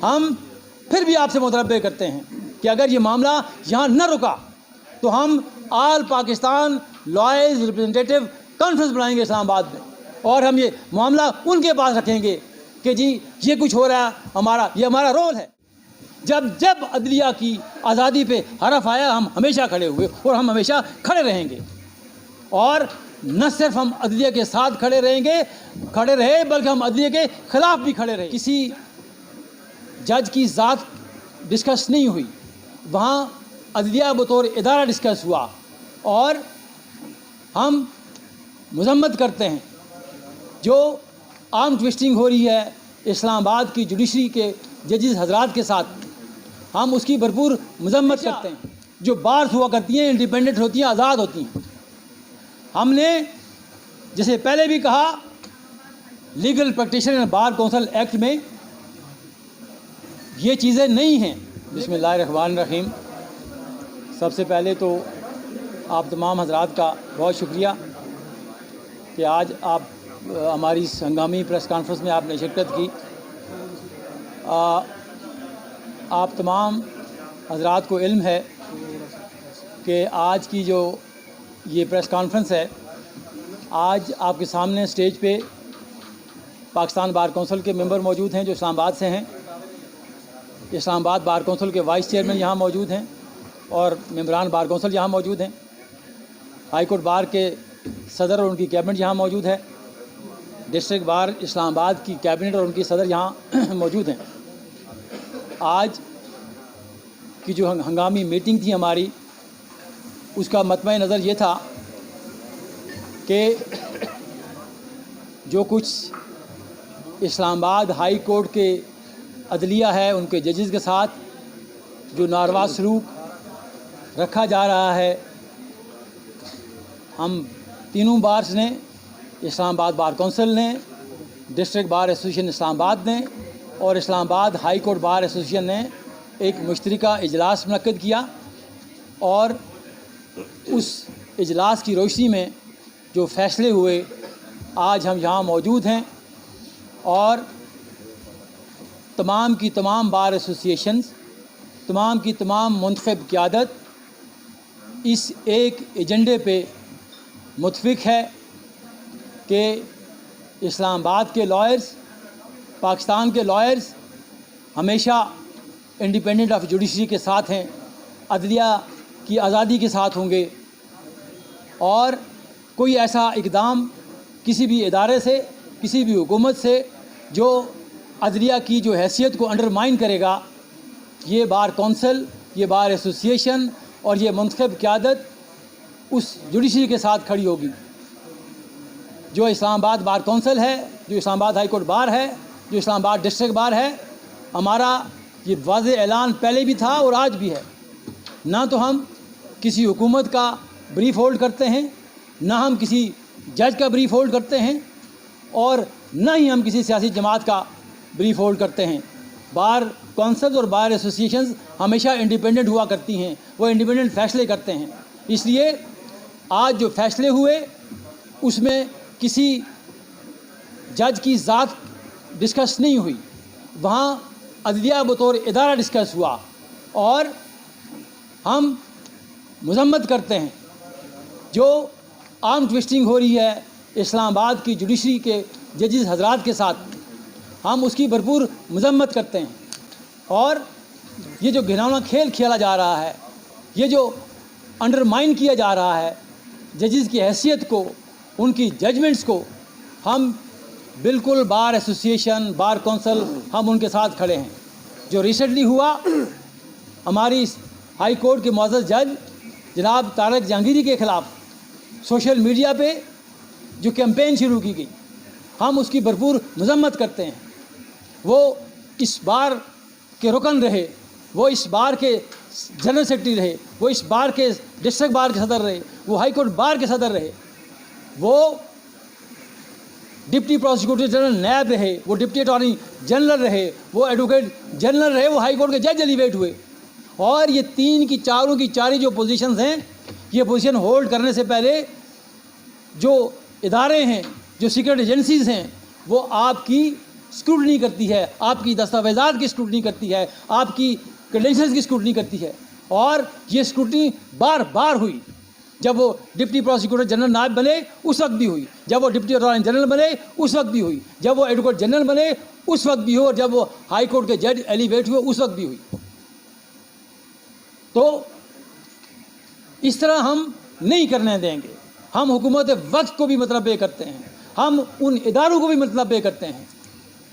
ہم پھر بھی آپ سے متنبع کرتے ہیں کہ اگر یہ معاملہ یہاں نہ رکا تو ہم آل پاکستان لائرز ریپرزنٹیٹیو کانفرنس بنائیں گے اسلام آباد میں، اور ہم یہ معاملہ ان کے پاس رکھیں گے کہ جی یہ کچھ ہو رہا ہے، یہ ہمارا رول ہے۔ جب عدلیہ کی آزادی پہ حرف آیا ہم ہمیشہ کھڑے ہوئے اور ہم ہمیشہ کھڑے رہیں گے، اور نہ صرف ہم عدلیہ کے ساتھ کھڑے رہے بلکہ ہم عدلیہ کے خلاف بھی کھڑے رہے۔ کسی جج کی ذات ڈسکس نہیں ہوئی، وہاں عدلیہ بطور ادارہ ڈسکس ہوا، اور ہم مذمت کرتے ہیں جو آرم ٹوسٹنگ ہو رہی ہے اسلام آباد کی جوڈیشری کے ججز حضرات کے ساتھ، ہم اس کی بھرپور مذمت کرتے ہیں۔ جو بارز ہوا کرتی ہیں انڈیپینڈنٹ ہوتی ہیں، آزاد ہوتی ہیں۔ ہم نے جیسے پہلے بھی کہا legal practitioner and bar council act میں یہ چیزیں نہیں ہیں۔ بسم اللہ الرحمن الرحیم۔ سب سے پہلے تو آپ تمام حضرات کا بہت شکریہ کہ آج آپ ہماری اس ہنگامی پریس کانفرنس میں آپ نے شرکت کی۔ آپ تمام حضرات کو علم ہے کہ آج کی جو یہ پریس کانفرنس ہے، آج آپ کے سامنے اسٹیج پہ پاکستان بار کونسل کے ممبر موجود ہیں جو اسلام آباد سے ہیں، اسلام آباد بار کونسل کے وائس چیئرمین یہاں موجود ہیں، اور ممبران بار کونسل یہاں موجود ہیں، ہائی کورٹ بار کے صدر اور ان کی کیبنٹ یہاں موجود ہے، ڈسٹرکٹ بار اسلام آباد کی کیبنٹ اور ان کی صدر یہاں موجود ہیں۔ آج کی جو ہنگامی میٹنگ تھی ہماری، اس کا مطمع نظر یہ تھا کہ جو کچھ اسلام آباد ہائی کورٹ کے عدلیہ ہے ان کے ججز کے ساتھ جو ناروا سلوک رکھا جا رہا ہے، ہم تینوں بارز نے، اسلام آباد بار کونسل نے، ڈسٹرکٹ بار ایسوسیشن اسلام آباد نے اور اسلام آباد ہائی کورٹ بار ایسوسیشن نے ایک مشترکہ اجلاس منعقد کیا، اور اس اجلاس کی روشنی میں جو فیصلے ہوئے آج ہم یہاں موجود ہیں، اور تمام کی تمام بار ایسوسیشنز، تمام کی تمام منتخب قیادت اس ایک ایجنڈے پہ متفق ہے کہ اسلام آباد کے لائرز، پاکستان کے لائرز ہمیشہ انڈیپینڈنٹ آف جوڈیشری کے ساتھ ہیں، عدلیہ کی آزادی کے ساتھ ہوں گے، اور کوئی ایسا اقدام کسی بھی ادارے سے، کسی بھی حکومت سے جو عدلیہ کی جو حیثیت کو انڈرمائن کرے گا، یہ بار کونسل، یہ بار ایسوسیشن اور یہ منتخب قیادت اس جوڈیشری کے ساتھ کھڑی ہوگی۔ جو اسلام آباد بار کونسل ہے، جو اسلام آباد ہائی کورٹ بار ہے، جو اسلام آباد ڈسٹرکٹ بار ہے، ہمارا یہ واضح اعلان پہلے بھی تھا اور آج بھی ہے، نہ تو ہم کسی حکومت کا بریف ہولڈ کرتے ہیں، نہ ہم کسی جج کا بریف ہولڈ کرتے ہیں، اور نہ ہی ہم کسی سیاسی جماعت کا بریف ہولڈ کرتے ہیں۔ بار کونسل اور بار ایسوسیشنز ہمیشہ انڈیپینڈنٹ ہوا کرتی ہیں، وہ انڈیپینڈنٹ فیصلے کرتے ہیں۔ اس لیے آج جو فیصلے ہوئے اس میں کسی جج کی ذات ڈسکس نہیں ہوئی، وہاں عدلیہ بطور ادارہ ڈسکس ہوا، اور ہم مذمت کرتے ہیں جو آرم ٹوسٹنگ ہو رہی ہے اسلام آباد کی جوڈیشری کے ججز حضرات کے ساتھ، ہم اس کی بھرپور مذمت کرتے ہیں، اور یہ جو گھناؤنا کھیل کھیلا جا رہا ہے، یہ جو انڈرمائن کیا جا رہا ہے ججز کی حیثیت کو، ان کی ججمنٹس کو، ہم بالکل بار ایسوسیشن، بار کونسل، ہم ان کے ساتھ کھڑے ہیں۔ جو ریسنٹلی ہوا، ہماری ہائی کورٹ کے معزز جج جناب طارق جہانگیری کے خلاف سوشل میڈیا پہ جو کیمپین شروع کی گئی، ہم اس کی بھرپور مذمت کرتے ہیں۔ وہ اس بار کے رکن رہے، وہ اس بار کے جنرل سیکرٹری رہے، وہ اس بار کے ڈسٹرکٹ بار کے صدر رہے، وہ ہائی کورٹ بار کے صدر رہے، وہ ڈپٹی پروسیکیوٹر جنرل نیب رہے، وہ ڈپٹی اٹارنی جنرل رہے، وہ ایڈوکیٹ جنرل رہے، وہ ہائی کورٹ کے جج ایلیویٹ ہوئے، اور یہ تین کی چاروں کی چاری جو پوزیشنز ہیں، یہ پوزیشن ہولڈ کرنے سے پہلے جو ادارے ہیں، جو سیکرٹ ایجنسیز ہیں، وہ آپ کی اسکروٹنی کرتی ہے، آپ کی دستاویزات کی اسکروٹنی کرتی ہے، آپ کی کریڈینشلز کی اسکروٹنی کرتی ہے. اور یہ اسکروٹنی بار بار ہوئی. جب وہ ڈپٹی پروسیکیوٹر جنرل نائب بنے اس وقت بھی ہوئی، جب وہ ڈپٹی اٹارنی جنرل بنے اس وقت بھی ہوئی، جب وہ ایڈوکیٹ جنرل بنے اس وقت بھی ہوئی، اور جب وہ ہائی کورٹ کے جج ایلیویٹ ہوئے اس وقت بھی ہوئی. تو اس طرح ہم نہیں کرنے دیں گے. ہم حکومت وقت کو بھی متنبع کرتے ہیں، ہم ان اداروں کو بھی متنبع کرتے ہیں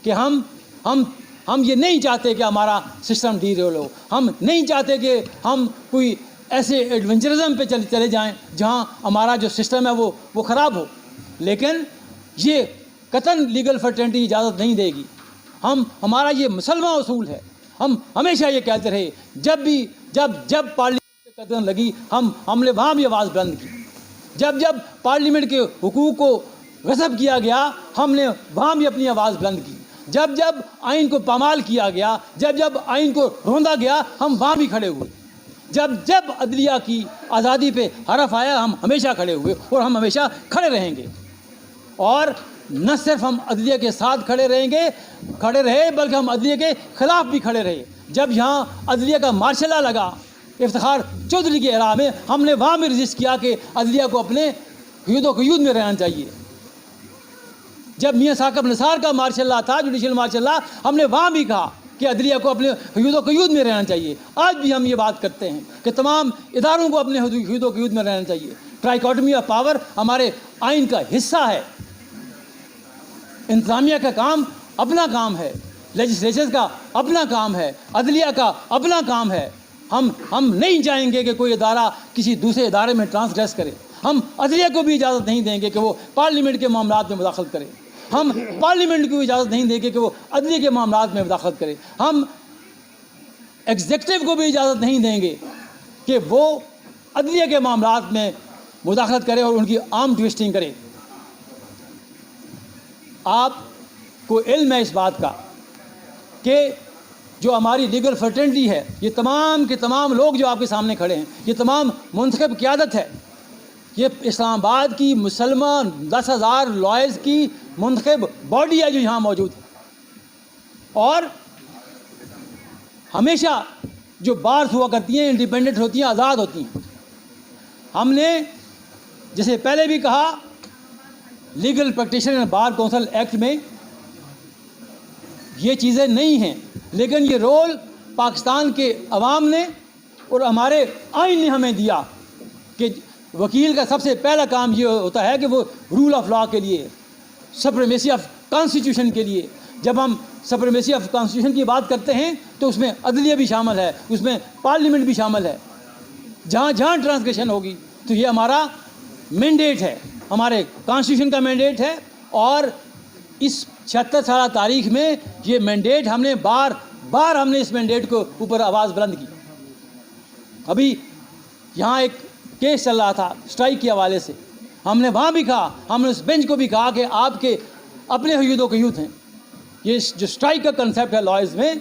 کہ ہم یہ نہیں چاہتے کہ ہمارا سسٹم ڈیریل ہو. ہم نہیں چاہتے کہ ہم کوئی ایسے ایڈونچرزم پہ چلے جائیں جہاں ہمارا جو سسٹم ہے وہ خراب ہو. لیکن یہ قطعاً لیگل فرٹرنٹی اجازت نہیں دے گی. ہمارا یہ مسلمہ اصول ہے. ہم ہمیشہ یہ کہتے رہے، جب پارلیمنٹ کے قدم لگی ہم نے وہاں بھی آواز بلند کی. جب پارلیمنٹ کے حقوق کو غصب کیا گیا ہم نے وہاں بھی اپنی آواز بلند کی. جب آئین کو پامال کیا گیا، جب آئین کو روندا گیا ہم وہاں بھی کھڑے ہوئے. جب عدلیہ کی آزادی پہ حرف آیا ہم ہمیشہ کھڑے ہوئے اور ہم ہمیشہ کھڑے رہیں گے. اور نہ صرف ہم عدلیہ کے ساتھ کھڑے رہے بلکہ ہم عدلیہ کے خلاف بھی کھڑے رہے. جب یہاں عدلیہ کا مارشل لا لگا افتخار چودھری کے اعلان میں، ہم نے وہاں بھی رجسٹ کیا کہ عدلیہ کو اپنے حدود و قیود میں رہنا چاہیے. جب میاں ثاقب نثار کا مارشل لا تھا، جوڈیشل مارشل لا، ہم نے وہاں بھی کہا کہ عدلیہ کو اپنے حدود و قیود میں رہنا چاہیے. آج بھی ہم یہ بات کرتے ہیں کہ تمام اداروں کو اپنے حدود و قیود میں رہنا چاہیے. ٹرائیکاٹمی آف پاور ہمارے آئین کا حصہ ہے. انتظامیہ کا کام اپنا کام ہے، لیجسلیچر کا اپنا کام ہے، عدلیہ کا اپنا کام ہے. ہم نہیں چاہیں گے کہ کوئی ادارہ کسی دوسرے ادارے میں ٹرانسگریس کرے. ہم عدلیہ کو بھی اجازت نہیں دیں گے کہ وہ پارلیمنٹ کے معاملات میں مداخلت کرے. ہم پارلیمنٹ کو اجازت نہیں دیں گے کہ وہ عدلیہ کے معاملات میں مداخلت کرے. ہم ایگزیکٹو کو بھی اجازت نہیں دیں گے کہ وہ عدلیہ کے معاملات میں مداخلت کرے اور ان کی آرم ٹویسٹنگ کرے. آپ کو علم ہے اس بات کا کہ جو ہماری لیگل فرٹرنٹی ہے، یہ تمام کے تمام لوگ جو آپ کے سامنے کھڑے ہیں، یہ تمام منتخب قیادت ہے. یہ اسلام آباد کی مسلمان 10,000 لائرز کی منتخب باڈی ہے جو یہاں موجود ہے. اور ہمیشہ جو بارز ہوا کرتی ہیں انڈیپینڈنٹ ہوتی ہیں، آزاد ہوتی ہیں. ہم نے جیسے پہلے بھی کہا legal practitioner bar council act میں یہ چیزیں نہیں ہیں، لیکن یہ رول پاکستان کے عوام نے اور ہمارے آئین نے ہمیں دیا کہ وکیل کا سب سے پہلا کام یہ ہوتا ہے کہ وہ رول آف لا کے لیے، سپریمیسی آف کانسٹیٹیوشن کے لیے. جب ہم سپریمیسی آف کانسٹیٹیوشن کی بات کرتے ہیں تو اس میں عدلیہ بھی شامل ہے، اس میں پارلیمنٹ بھی شامل ہے. جہاں ٹرانسگریشن ہوگی تو یہ ہمارا مینڈیٹ ہے، ہمارے کانسٹیٹیوشن کا مینڈیٹ ہے. اور اس 76 سالہ تاریخ میں یہ مینڈیٹ ہم نے بار ہم نے اس مینڈیٹ کو اوپر آواز بلند کی. ابھی یہاں ایک کیس چل رہا تھا اسٹرائک کے حوالے سے، ہم نے وہاں بھی کہا، ہم نے اس بینچ کو بھی کہا کہ آپ کے اپنے حدود و قیود ہیں. یہ جو اسٹرائک کا کنسیپٹ ہے لائرز میں،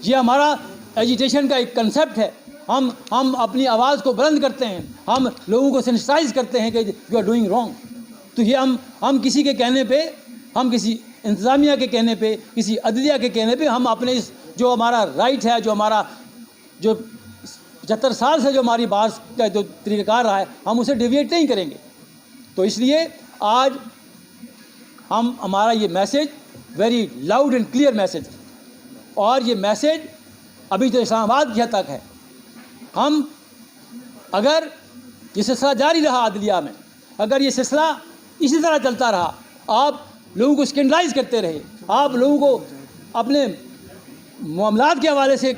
یہ ہمارا ایجیٹیشن کا ایک کنسیپٹ ہے. ہم اپنی آواز کو بلند کرتے ہیں، ہم لوگوں کو سینسٹائز کرتے ہیں کہ یو آر ڈوئنگ رانگ. تو یہ ہم کسی کے کہنے پہ، ہم کسی انتظامیہ کے کہنے پہ، کسی عدلیہ کے کہنے پہ، ہم اپنے اس جو ہمارا رائٹ ہے، جو ہمارا جو 75 سال سے جو ہماری بات کا جو طریقہ کار رہا ہے، ہم اسے ڈیویٹ نہیں کریں گے. تو اس لیے آج ہمارا یہ message very loud and clear message ہے. اور یہ میسیج ابھی تو اسلام آباد کی حد تک ہے. ہم اگر یہ سلسلہ جاری رہا عدلیہ میں، اگر یہ سلسلہ اسی طرح چلتا رہا، آپ لوگوں کو اسکینڈلائز کرتے رہے، آپ لوگوں کو اپنے معاملات کے حوالے سے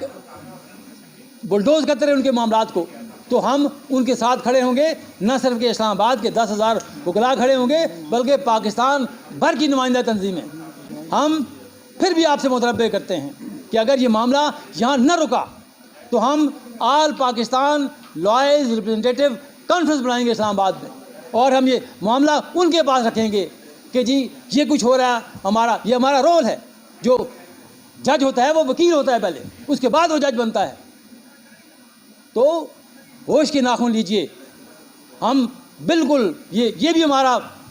بلڈوز کرتے رہے ان کے معاملات کو، تو ہم ان کے ساتھ کھڑے ہوں گے. نہ صرف کہ اسلام آباد کے 10,000 وکلاء کھڑے ہوں گے بلکہ پاکستان بھر کی نمائندہ تنظیمیں. ہم پھر بھی آپ سے مطالبہ کرتے ہیں کہ اگر یہ معاملہ یہاں نہ رکا تو ہم آل پاکستان لائرز ریپرزنٹیٹیو کانفرنس بنائیں گے اسلام آباد میں، اور ہم یہ معاملہ ان کے پاس رکھیں گے کہ جی یہ کچھ ہو رہا ہے، یہ ہمارا رول ہے. جو جج ہوتا ہے وہ وکیل ہوتا ہے پہلے، اس کے بعد وہ جج بنتا ہے. تو ہوش کے ناخن لیجئے. ہم بالکل یہ بھی ہمارا